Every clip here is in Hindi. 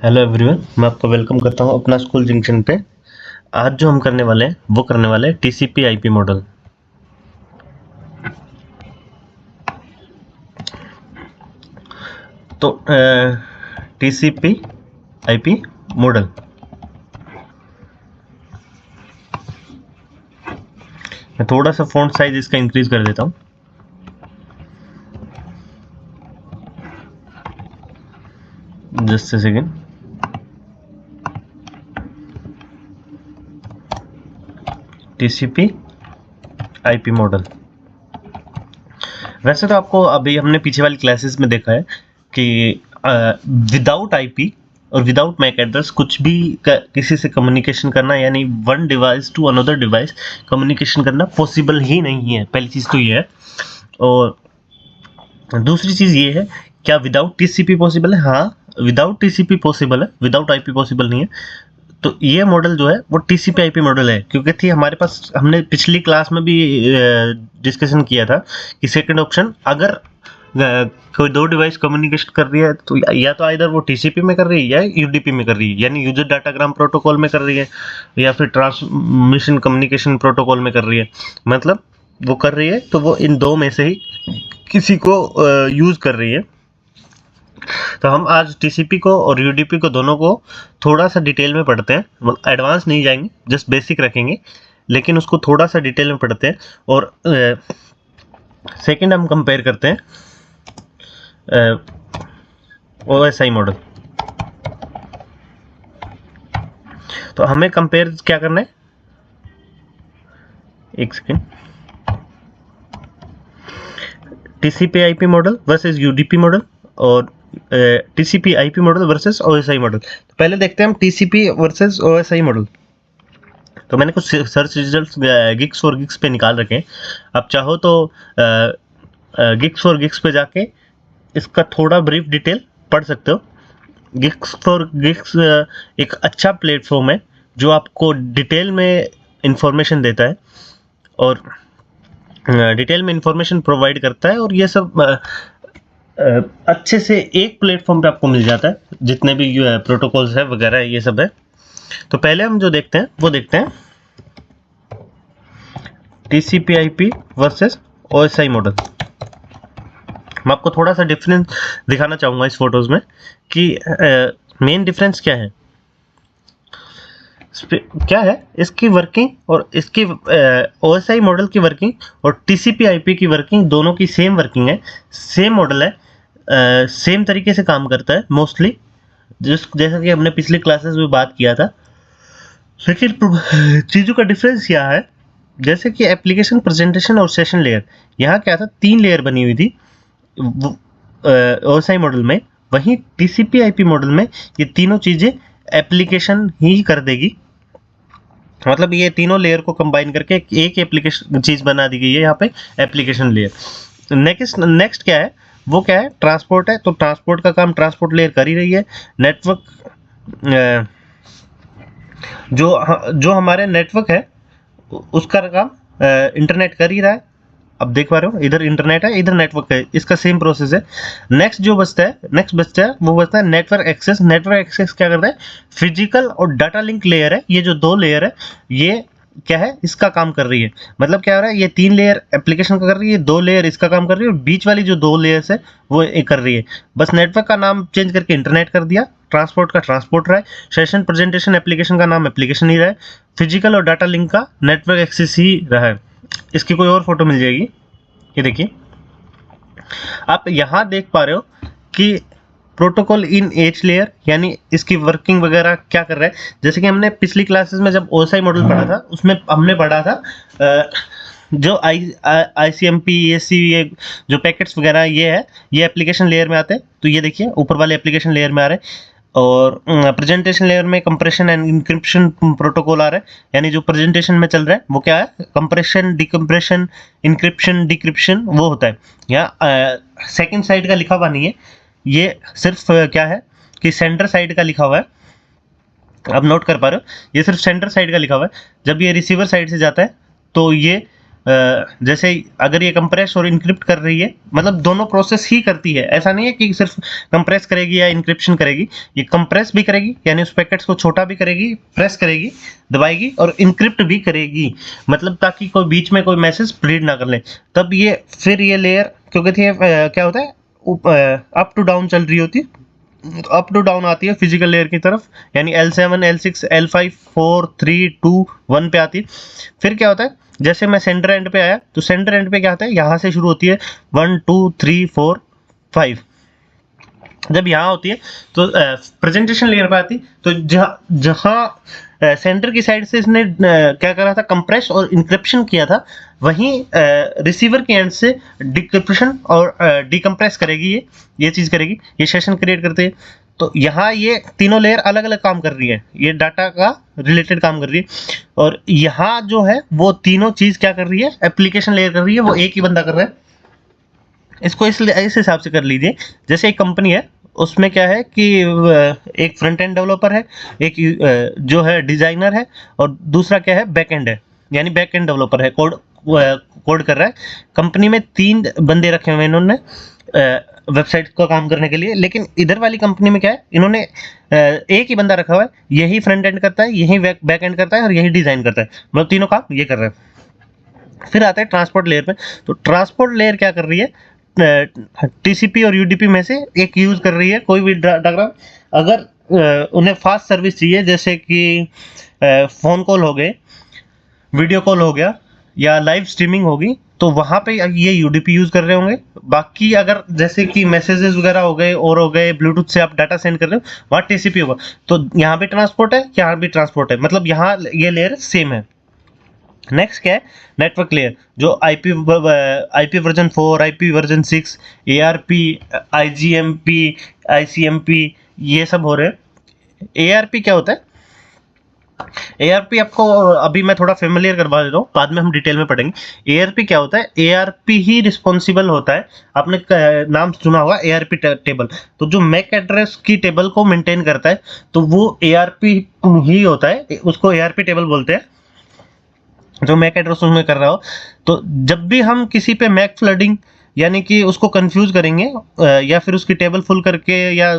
हेलो एवरीवन, मैं आपको वेलकम करता हूं अपना स्कूल जंक्शन पे। आज जो हम करने वाले हैं वो करने वाले हैं टीसीपी आईपी मॉडल। तो टीसीपी आईपी मॉडल, मैं थोड़ा सा फ़ॉन्ट साइज इसका इंक्रीज कर देता हूं। Just a second. TCP IP model, वैसे तो आपको अभी हमने पीछे वाली क्लासेस में देखा है कि विदाउट आईपी और विदाउट मैक एड्रेस कुछ भी किसी से कम्युनिकेशन करना, यानी one device to another device communication करना पॉसिबल ही नहीं है। पहली चीज़ तो ये है। और दूसरी चीज़ ये है, क्या विदाउट टीसीपी पॉसिबल है? हाँ, विदाउट टीसीपी पॉसिबल है, विदाउट आईपी पॉसिबल नहीं है। तो ये मॉडल जो है वो टीसीपी आईपी मॉडल है, क्योंकि थी हमारे पास, हमने पिछली क्लास में भी डिस्कशन किया था कि सेकंड ऑप्शन, अगर कोई दो डिवाइस कम्युनिकेशन कर रही है तो या तो आइदर वो टीसीपी में कर रही है या यूडीपी में कर रही है, यानी यूजर डाटाग्राम प्रोटोकॉल में कर रही है, या फिर ट्रांसमिशन कम्युनिकेशन प्रोटोकॉल में कर रही है। मतलब वो कर रही है तो वो इन दो में से ही किसी को यूज कर रही है। तो हम आज टीसीपी को और यूडीपी को दोनों को थोड़ा सा डिटेल में पढ़ते हैं। एडवांस नहीं जाएंगे, जस्ट बेसिक रखेंगे, लेकिन उसको थोड़ा सा डिटेल में पढ़ते हैं। और सेकंड हम कंपेयर करते हैं ओएसआई मॉडल। तो हमें कंपेयर क्या करना है, एक second. TCP IP model versus UDP model और TCP IP model versus OSI model. तो पहले देखते हैं हम टीसीपी वर्सेस ओएसआई मॉडल। तो मैंने कुछ search results gigs for gigs पे निकाल रखे हैं। आप चाहो तो गिग्स फॉर गिग्स पे जाके इसका थोड़ा ब्रीफ डिटेल पढ़ सकते हो। गिग्स फॉर गिग्स एक अच्छा प्लेटफॉर्म है जो आपको डिटेल में इंफॉर्मेशन देता है और डिटेल में इंफॉर्मेशन प्रोवाइड करता है, और ये सब अच्छे से एक प्लेटफॉर्म पे आपको मिल जाता है, जितने भी प्रोटोकॉल्स है वगैरह ये सब है। तो पहले हम जो देखते हैं वो देखते हैं TCP IP versus OSI model. मैं आपको थोड़ा सा डिफरेंस दिखाना चाहूँगा इस फोटोज में कि मेन डिफरेंस क्या है, क्या है इसकी वर्किंग, और इसकी ओएसआई मॉडल की वर्किंग और टीसीपी आईपी की वर्किंग, दोनों की सेम वर्किंग है, सेम मॉडल है, सेम तरीके से काम करता है मोस्टली, जैसा कि हमने पिछली क्लासेस में बात किया था। लेकिन चीज़ों का डिफरेंस क्या है, जैसे कि एप्लीकेशन, प्रेजेंटेशन और सेशन लेयर, यहाँ क्या था, 3 लेयर बनी हुई थी ओएसआई मॉडल में। वहीं टीसीपी आईपी मॉडल में ये तीनों चीज़ें एप्लीकेशन ही कर देगी। मतलब ये तीनों लेयर को कंबाइन करके एक एप्लीकेशन चीज़ बना दी गई है यहाँ पे, एप्लीकेशन लेयर। नेक्स्ट क्या है, वो क्या है, ट्रांसपोर्ट है। तो ट्रांसपोर्ट का काम ट्रांसपोर्ट लेयर कर ही रही है। नेटवर्क, जो हमारे नेटवर्क है उसका काम इंटरनेट कर ही रहा है। अब देख पा रहे हो, इधर इंटरनेट है, इधर नेटवर्क है, इसका सेम प्रोसेस है। नेक्स्ट जो बचता है, वो बचता है नेटवर्क एक्सेस। नेटवर्क एक्सेस क्या करता है, फिजिकल और डाटा लिंक लेयर है, ये जो दो लेयर है ये क्या है, इसका काम कर रही है। मतलब क्या हो रहा है, ये 3 लेयर एप्लीकेशन का कर रही है, 2 लेयर इसका काम कर रही है, और बीच वाली जो 2 लेयर्स है वो एक कर रही है। बस नेटवर्क का नाम चेंज करके इंटरनेट कर दिया, ट्रांसपोर्ट का ट्रांसपोर्ट रहा है, सेशन प्रेजेंटेशन एप्लीकेशन का नाम एप्लीकेशन ही रहा है, फिजिकल और डाटा लिंक का नेटवर्क एक्सेस ही रहा है। इसकी कोई और फोटो मिल जाएगी, ये देखिए, आप यहां देख पा रहे हो कि प्रोटोकॉल इन एच लेयर, यानी इसकी वर्किंग वगैरह क्या कर रहा है। जैसे कि हमने पिछली क्लासेस में जब ओएसआई मॉडल पढ़ा था, उसमें हमने पढ़ा था जो आईसीएमपी ESC, ये जो पैकेट्स वगैरह ये है, ये एप्लीकेशन लेयर में आते हैं। तो ये देखिए ऊपर वाले एप्लीकेशन लेयर में आ रहे हैं, और प्रेजेंटेशन लेयर में कंप्रेशन एंड इंक्रिप्शन प्रोटोकॉल आ रहा है। यानी जो प्रेजेंटेशन में चल रहा है वो क्या है, कंप्रेशन, डिकम्प्रेशन, इंक्रिप्शन, डिक्रिप्शन, वो होता है। यहाँ सेकंड साइड का लिखा हुआ नहीं है, ये सिर्फ क्या है कि सेंटर साइड का लिखा हुआ है। अब नोट कर पा रहे हो, ये सिर्फ सेंटर साइड का लिखा हुआ है। जब ये रिसीवर साइड से जाता है तो ये जैसे अगर ये कंप्रेस और इंक्रिप्ट कर रही है, मतलब दोनों प्रोसेस ही करती है, ऐसा नहीं है कि सिर्फ कंप्रेस करेगी या इंक्रिप्शन करेगी, ये कंप्रेस भी करेगी यानी उस पैकेट्स को छोटा भी करेगी, प्रेस करेगी, दबाएगी, और इंक्रिप्ट भी करेगी, मतलब ताकि कोई बीच में कोई मैसेज रीड ना कर ले। तब ये फिर ये लेयर क्योंकि थी क्या होता है अप टू डाउन चल रही होती है, अप टू डाउन आती है फिजिकल लेयर की तरफ, यानी L7 L6 L5 4 3 2 1 पे आती है। फिर क्या होता है, जैसे मैं सेंटर एंड पे आया तो सेंटर एंड पे क्या होता है, यहाँ से शुरू होती है 1 2 3 4 5, जब यहाँ होती है तो प्रेजेंटेशन लेयर पे आती, तो जहाँ सेंटर की साइड से इसने क्या करा था, कंप्रेस और इंक्रिप्शन किया था, वहीं रिसीवर के एंड से डिक्रिप्शन और डिकम्प्रेस करेगी, ये चीज़ करेगी, ये सेशन क्रिएट करते हैं। तो यहाँ ये तीनों लेयर अलग अलग काम कर रही है, ये डाटा का रिलेटेड काम कर रही है, और यहाँ जो है वो तीनों चीज़ क्या कर रही है, एप्लीकेशन लेयर कर रही है, वो एक ही बंदा कर रहा है। इसको इस हिसाब से कर लीजिए, जैसे एक कंपनी है, उसमें क्या है कि एक फ्रंट एंड डेवलपर है, एक जो है डिजाइनर है, और दूसरा क्या है, बैक एंड है, यानी बैक एंड डेवलपर है, कोड कर रहा है। कंपनी में 3 बंदे रखे हुए हैं इन्होंने वेबसाइट का काम करने के लिए, लेकिन इधर वाली कंपनी में क्या है, इन्होंने एक ही बंदा रखा हुआ है, यही फ्रंट एंड करता है, यही बैक एंड करता है, और यही डिजाइन करता है, मतलब तीनों काम ये कर रहे हैं। फिर आता है ट्रांसपोर्ट लेयर पे, तो ट्रांसपोर्ट लेयर क्या कर रही है, टीसीपी और यूडीपी में से एक यूज कर रही है, कोई भी डाटा, अगर उन्हें फास्ट सर्विस चाहिए, जैसे कि फोन कॉल हो गए, वीडियो कॉल हो गया, या लाइव स्ट्रीमिंग होगी, तो वहाँ पे ये यूडीपी यूज कर रहे होंगे। बाकी अगर जैसे कि मैसेजेस वगैरह हो गए और हो गए, ब्लूटूथ से आप डाटा सेंड कर रहे हो, वहाँ टीसीपी होगा। तो यहाँ भी ट्रांसपोर्ट है, यहाँ भी ट्रांसपोर्ट है, मतलब यहाँ ये लेयर सेम है। नेक्स्ट क्या है, नेटवर्क लेयर, जो IP version 4, IP version 6, ARP, IGMP, ICMP, ये सब हो रहे हैं। एआरपी क्या होता है, एआरपी आपको अभी मैं थोड़ा फेमिलियर करवा देता हूँ, बाद में हम डिटेल में पढ़ेंगे। एआरपी क्या होता है, एआरपी ही रिस्पॉन्सिबल होता है, आपने नाम सुना होगा एआरपी टेबल, तो जो मैक एड्रेस की टेबल को मेंटेन करता है, तो वो एआरपी ही होता है, उसको एआरपी टेबल बोलते हैं, जो मैक एड्रेस में कर रहा हो। तो जब भी हम किसी पे मैक फ्लडिंग यानी कि उसको कंफ्यूज करेंगे, या फिर उसकी टेबल फुल करके, या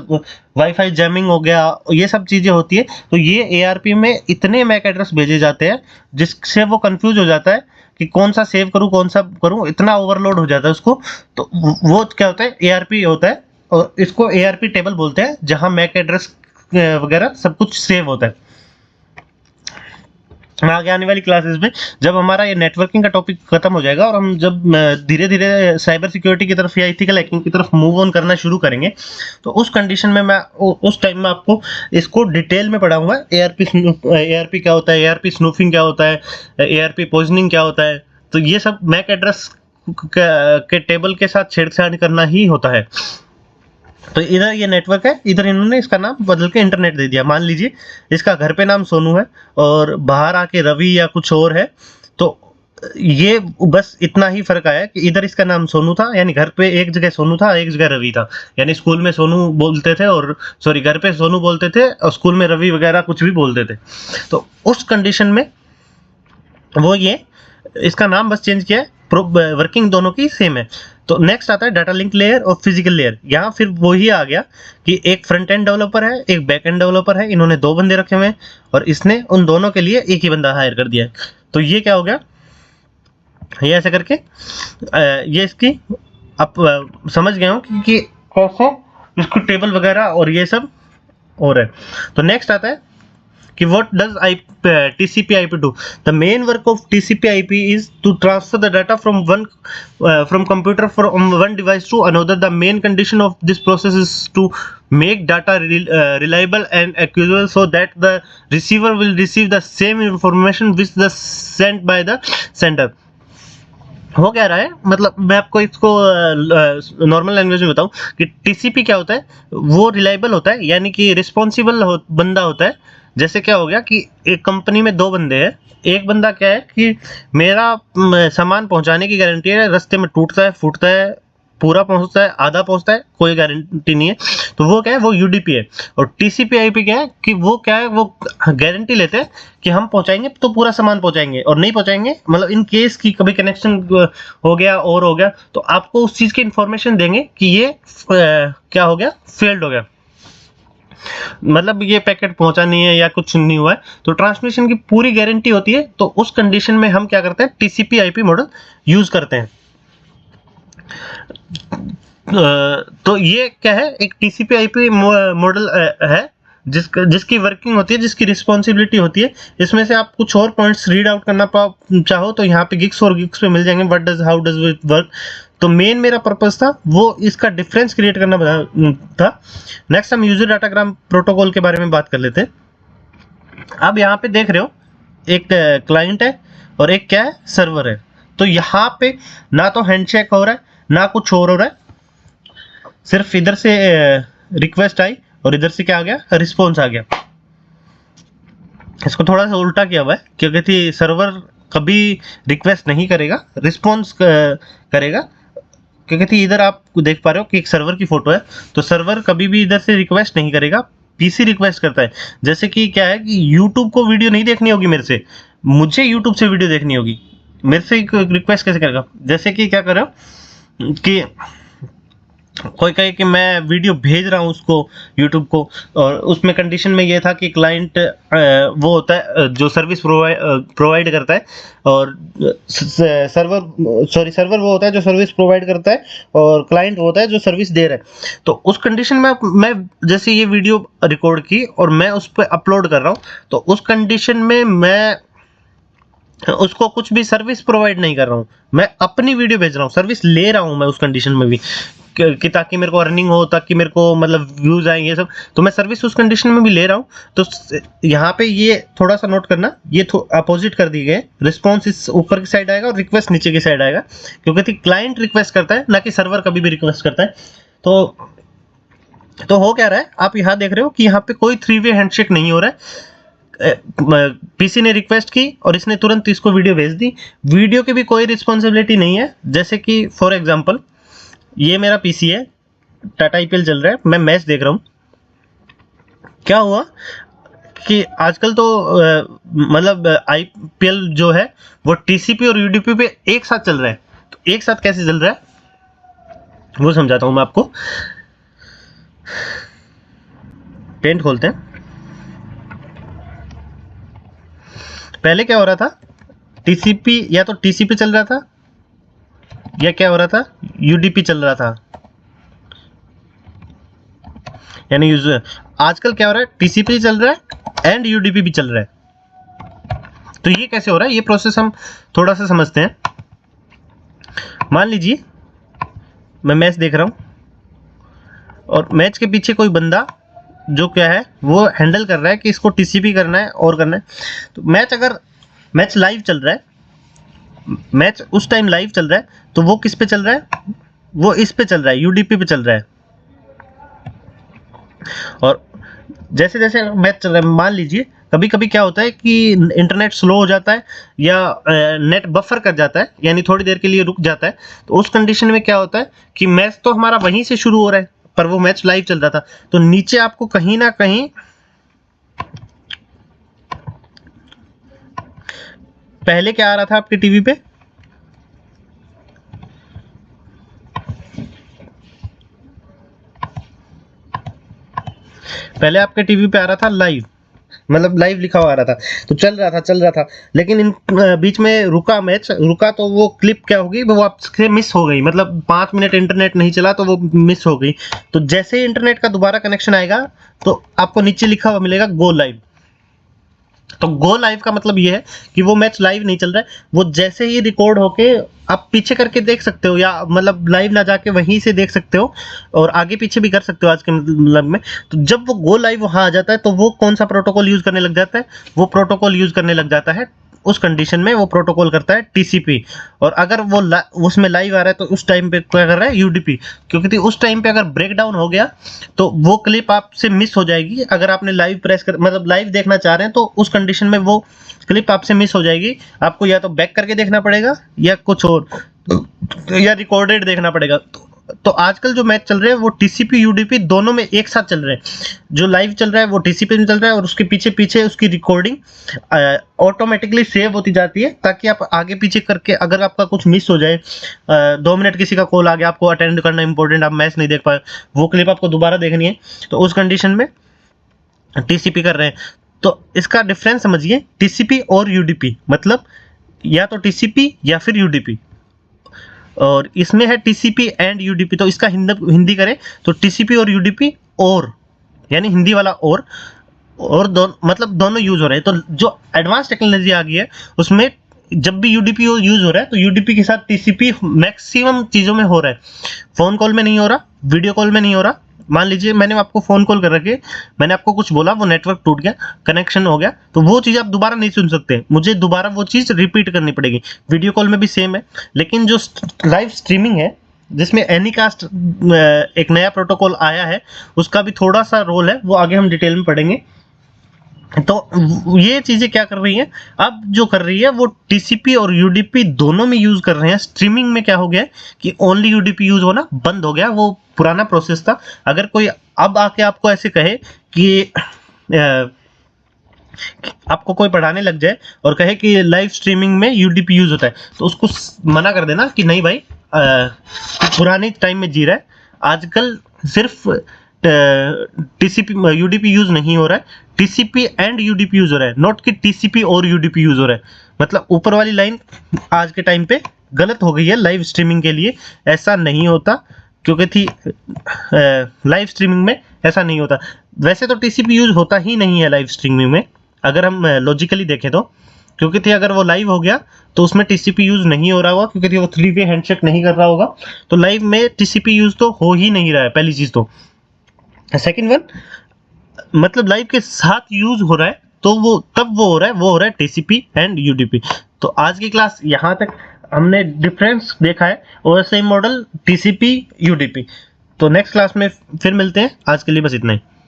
वाईफाई जैमिंग हो गया, ये सब चीज़ें होती है, तो ये एआरपी में इतने मैक एड्रेस भेजे जाते हैं जिससे वो कंफ्यूज हो जाता है कि कौन सा सेव करूँ, कौन सा करूँ, इतना ओवरलोड हो जाता है उसको। तो वो क्या होता है, एआरपी होता है, और इसको एआरपी टेबल बोलते हैं, जहाँ मैक एड्रेस वगैरह सब कुछ सेव होता है। आगे आने वाली क्लासेस में जब हमारा ये नेटवर्किंग का टॉपिक खत्म हो जाएगा, और हम जब धीरे धीरे साइबर सिक्योरिटी की तरफ या एथिकल हैकिंग की तरफ मूव ऑन करना शुरू करेंगे, तो उस कंडीशन में मैं उस टाइम में आपको इसको डिटेल में पढ़ाऊंगा। एआरपी क्या होता है, एआरपी स्नूफिंग क्या होता है, एआरपी पॉइजनिंग क्या होता है, तो ये सब मैक एड्रेस के टेबल के साथ छेड़छाड़ करना ही होता है। तो इधर ये नेटवर्क है, इधर इन्होंने इसका नाम बदल के इंटरनेट दे दिया। मान लीजिए इसका घर पे नाम सोनू है और बाहर आके रवि या कुछ और है, तो ये बस इतना ही फर्क आया कि इधर इसका नाम सोनू था, यानी घर पे एक जगह सोनू था, एक जगह रवि था, यानी स्कूल में सोनू बोलते थे, और सॉरी घर पे सोनू बोलते थे और स्कूल में रवि वगैरह कुछ भी बोलते थे। तो उस कंडीशन में वो ये इसका नाम बस चेंज किया है, वर्किंग दोनों की सेम है। तो नेक्स्ट आता है डाटा लिंक लेयर और फिजिकल लेयर। यहाँ फिर वही आ गया कि एक फ्रंट एंड डेवलपर है, एक बैक एंड डेवलपर है, इन्होंने 2 बंदे रखे हुए हैं, और इसने उन दोनों के लिए एक ही बंदा हायर कर दिया है। तो ये क्या हो गया, ये ऐसे करके ये इसकी आप समझ गए हो कि कैसे इसकी टेबल वगैरह और ये सब हो रहा है। तो नेक्स्ट आता है कि what does TCP/IP do? The main work of TCP/IP is to transfer the data from computer from one device to another. The main condition of this process is to make data reliable and accurate, so that the receiver will receive the same information which the sent by the sender. हो क्या रहा है, मतलब मैं आपको इसको नॉर्मल लैंग्वेज में बताऊं कि टीसीपी क्या होता है, वो रिलायबल होता है, यानी कि रिस्पॉन्सिबल बंदा होता है। जैसे क्या हो गया कि एक कंपनी में 2 बंदे हैं, एक बंदा क्या है कि मेरा सामान पहुंचाने की गारंटी है, रास्ते में टूटता है, फूटता है, पूरा पहुंचता है, आधा पहुंचता है, कोई गारंटी नहीं है। तो वो क्या है, वो यूडीपी है। और टीसीपी आईपी क्या है कि वो क्या है, वो गारंटी लेते हैं कि हम पहुंचाएंगे तो पूरा सामान पहुंचाएंगे, और नहीं पहुंचाएंगे मतलब इन केस की कभी कनेक्शन हो गया और हो गया तो आपको उस चीज की इंफॉर्मेशन देंगे कि ये क्या हो गया, फेल्ड हो गया, मतलब ये पैकेट पहुंचा नहीं है या कुछ नहीं हुआ है। तो ट्रांसमिशन की पूरी गारंटी होती है। तो उस कंडीशन में हम क्या करते हैं, टीसीपी आईपी मॉडल यूज करते हैं। तो ये क्या है, एक टीसीपी आईपी मॉडल है जिसकी वर्किंग होती है, जिसकी रिस्पॉन्सिबिलिटी होती है। इसमें से आप कुछ और पॉइंट्स रीड आउट करना चाहो तो यहाँ पे गिग्स और गिग्स पे मिल जाएंगे, what does how does it work. तो मेन मेरा पर्पस था वो इसका डिफरेंस क्रिएट करना था। नेक्स्ट हम यूजर डाटाग्राम प्रोटोकॉल के बारे में बात कर लेते हैं। अब यहाँ पे देख रहे हो एक क्लाइंट है और एक क्या है, सर्वर है। तो यहाँ पे ना तो हैंडशेक हो रहा है ना कुछ और हो रहा है, सिर्फ इधर से रिक्वेस्ट आई और इधर से क्या आ गया, रिस्पॉन्स आ गया। इसको थोड़ा सा उल्टा किया हुआ है क्योंकि थी सर्वर कभी रिक्वेस्ट नहीं करेगा, रिस्पॉन्स करेगा। क्योंकि थी इधर आप देख पा रहे हो कि एक सर्वर की फोटो है, तो सर्वर कभी भी इधर से रिक्वेस्ट नहीं करेगा, पीसी रिक्वेस्ट करता है। जैसे कि क्या है कि यूट्यूब को वीडियो नहीं देखनी होगी मेरे से, मुझे यूट्यूब से वीडियो देखनी होगी, मेरे से रिक्वेस्ट कैसे करेगा। जैसे कि क्या कर रहे हो कि कोई कहे कि मैं वीडियो भेज रहा हूँ उसको यूट्यूब को, और उसमें कंडीशन में ये था कि क्लाइंट वो होता है जो सर्विस प्रोवाइड करता है, और सर्वर वो होता है जो सर्विस प्रोवाइड करता है, और क्लाइंट वो होता है जो सर्विस दे रहा है। तो उस कंडीशन में मैं जैसे ये वीडियो रिकॉर्ड की और मैं उस पर अपलोड कर रहा हूँ, तो उस कंडीशन में मैं उसको कुछ भी सर्विस प्रोवाइड नहीं कर रहा हूँ, मैं अपनी वीडियो भेज रहा हूँ, सर्विस ले रहा हूँ मैं उस कंडीशन में भी कि ताकि मेरे को अर्निंग हो, ताकि मेरे को मतलब व्यूज आए, ये सब। तो मैं सर्विस उस कंडीशन में भी ले रहा हूँ। तो यहाँ पे ये थोड़ा सा नोट करना, ये अपोजिट कर दी गए, रिस्पॉन्स इस ऊपर की साइड आएगा और रिक्वेस्ट नीचे की साइड आएगा, क्योंकि क्लाइंट रिक्वेस्ट करता है ना कि सर्वर कभी भी रिक्वेस्ट करता है। तो हो क्या रहा है, आप यहाँ देख रहे हो कि यहाँ पे कोई 3-वे हैंडशेक नहीं हो रहा है। पीसी ने रिक्वेस्ट की और इसने तुरंत इसको वीडियो भेज दी, वीडियो की भी कोई रिस्पॉन्सिबिलिटी नहीं है। जैसे कि फॉर एग्जांपल ये मेरा पीसी है, टाटा आईपीएल चल रहा है, मैं मैच देख रहा हूँ। क्या हुआ कि आजकल तो मतलब आईपीएल जो है वो टीसीपी और यूडीपी पे एक साथ चल रहा है। तो एक साथ कैसे चल रहा है वो समझाता हूँ मैं आपको। पेंट खोलते हैं। पहले क्या हो रहा था, टीसीपी या तो टीसीपी चल रहा था या क्या हो रहा था, यूडीपी चल रहा था। यानी यूजर आजकल क्या हो रहा है, टीसीपी चल रहा है एंड यूडीपी भी चल रहा है। तो ये कैसे हो रहा है, ये प्रोसेस हम थोड़ा सा समझते हैं। मान लीजिए मैं मैच देख रहा हूं और मैच के पीछे कोई बंदा जो क्या है वो हैंडल कर रहा है कि इसको टीसीपी करना है और करना है। तो मैच लाइव चल रहा है, मैच उस टाइम लाइव चल रहा है, तो वो किस पे चल रहा है, वो इस पे चल रहा है, यूडीपी पे चल रहा है। और जैसे जैसे मैच चल रहा है, मान लीजिए कभी कभी क्या होता है कि इंटरनेट स्लो हो जाता है या नेट बफर कर जाता है, यानी थोड़ी देर के लिए रुक जाता है। तो उस कंडीशन में क्या होता है कि मैच तो हमारा वहीं से शुरू हो रहा है पर वो मैच लाइव चल रहा था। तो नीचे आपको कहीं ना कहीं पहले क्या आ रहा था आपके टीवी पे, पहले आपके टीवी पे आ रहा था लाइव, मतलब लाइव लिखा हुआ आ रहा था, तो चल रहा था। लेकिन इन बीच में मैच रुका तो वो क्लिप क्या होगी, वो आपसे मिस हो गई, मतलब 5 मिनट इंटरनेट नहीं चला तो वो मिस हो गई। तो जैसे ही इंटरनेट का दोबारा कनेक्शन आएगा तो आपको नीचे लिखा हुआ मिलेगा गो लाइव। तो गो लाइव का मतलब ये है कि वो मैच लाइव नहीं चल रहा है, वो जैसे ही रिकॉर्ड होके आप पीछे करके देख सकते हो, या मतलब लाइव ना जाके वहीं से देख सकते हो, और आगे पीछे भी कर सकते हो आज के मतलब में। तो जब वो गो लाइव वहां आ जाता है तो वो कौन सा प्रोटोकॉल यूज करने लग जाता है, वो प्रोटोकॉल यूज करने लग जाता है, उस कंडीशन में वो प्रोटोकॉल करता है टीसीपी। और अगर वो उसमें लाइव आ रहा है तो उस टाइम पे क्या कर रहा है, यूडीपी। क्योंकि उस टाइम पे अगर ब्रेक डाउन हो गया तो वो क्लिप आपसे मिस हो जाएगी। अगर आपने लाइव प्रेस कर मतलब लाइव देखना चाह रहे हैं तो उस कंडीशन में वो क्लिप आपसे मिस हो जाएगी, आपको या तो बैक करके देखना पड़ेगा या कुछ और, या रिकॉर्डेड देखना पड़ेगा। तो आजकल जो मैच चल रहे हैं वो टीसीपी यूडीपी दोनों में एक साथ चल रहे हैं। जो लाइव चल रहा है वो टीसीपी में चल रहा है और उसके पीछे पीछे उसकी रिकॉर्डिंग ऑटोमेटिकली सेव होती जाती है, ताकि आप आगे पीछे करके अगर आपका कुछ मिस हो जाए, 2 मिनट किसी का कॉल आ गया, आपको अटेंड करना इंपॉर्टेंट, आप मैच नहीं देख पाए, वो क्लिप आपको दोबारा देखनी है, तो उस कंडीशन में टीसीपी कर रहे हैं। तो इसका डिफरेंस समझिए, टीसीपी और यूडीपी मतलब या तो टीसीपी या फिर यूडीपी, और इसमें है टीसीपी एंड यूडीपी। तो इसका हिंदी करें तो टीसीपी और यूडीपी, और यानी हिंदी वाला और दोनों मतलब दोनों यूज हो रहे हैं। तो जो एडवांस टेक्नोलॉजी आ गई है उसमें जब भी यूडीपी यूज हो रहा है तो यूडीपी के साथ टीसीपी मैक्सिमम चीजों में हो रहा है। फोन कॉल में नहीं हो रहा, वीडियो कॉल में नहीं हो रहा। मान लीजिए मैंने आपको फोन कॉल कर रखे, मैंने आपको कुछ बोला, वो नेटवर्क टूट गया, कनेक्शन हो गया, तो वो चीज आप दोबारा नहीं सुन सकते, मुझे दोबारा वो चीज रिपीट करनी पड़ेगी। वीडियो कॉल में भी सेम है। लेकिन जो लाइव स्ट्रीमिंग है जिसमें एनीकास्ट एक नया प्रोटोकॉल आया है, उसका भी थोड़ा सा रोल है, वो आगे हम डिटेल में पढ़ेंगे। तो ये चीजें क्या कर रही हैं, अब जो कर रही है वो टीसीपी और यूडीपी दोनों में यूज कर रहे हैं। स्ट्रीमिंग में क्या हो गया है कि ओनली यूडीपी यूज होना बंद हो गया, वो पुराना प्रोसेस था। अगर कोई अब आके आपको ऐसे कहे कि आपको कोई पढ़ाने लग जाए और कहे कि लाइव स्ट्रीमिंग में यूडीपी यूज होता है, तो उसको मना कर देना कि नहीं भाई, पुराने टाइम में जी रहा है, आजकल सिर्फ टीसीपी यूडीपी यूज नहीं हो रहा है, टीसीपी एंड यूडीपी यूज हो रहा है, नॉट कि टीसीपी और यूडीपी यूज हो रहा है। मतलब ऊपर वाली लाइन आज के टाइम पे गलत हो गई है लाइव स्ट्रीमिंग के लिए, ऐसा नहीं होता, क्योंकि थी लाइव स्ट्रीमिंग में ऐसा नहीं होता। वैसे तो टीसीपी यूज होता ही नहीं है लाइव स्ट्रीमिंग में, अगर हम लॉजिकली देखें तो, क्योंकि थी अगर वो लाइव हो गया तो उसमें टीसीपी यूज नहीं हो रहा होगा, क्योंकि थी वो 3 वे हैंडशेक नहीं कर रहा होगा, तो लाइव में टीसीपी यूज तो हो ही नहीं रहा है, पहली चीज तो। सेकंड वन, मतलब लाइव के साथ यूज हो रहा है, तो वो तब वो हो रहा है टीसीपी एंड यूडीपी। तो आज की क्लास यहाँ तक हमने डिफरेंस देखा है, और सेम मॉडल टीसीपी यूडीपी। तो नेक्स्ट क्लास में फिर मिलते हैं, आज के लिए बस इतना ही।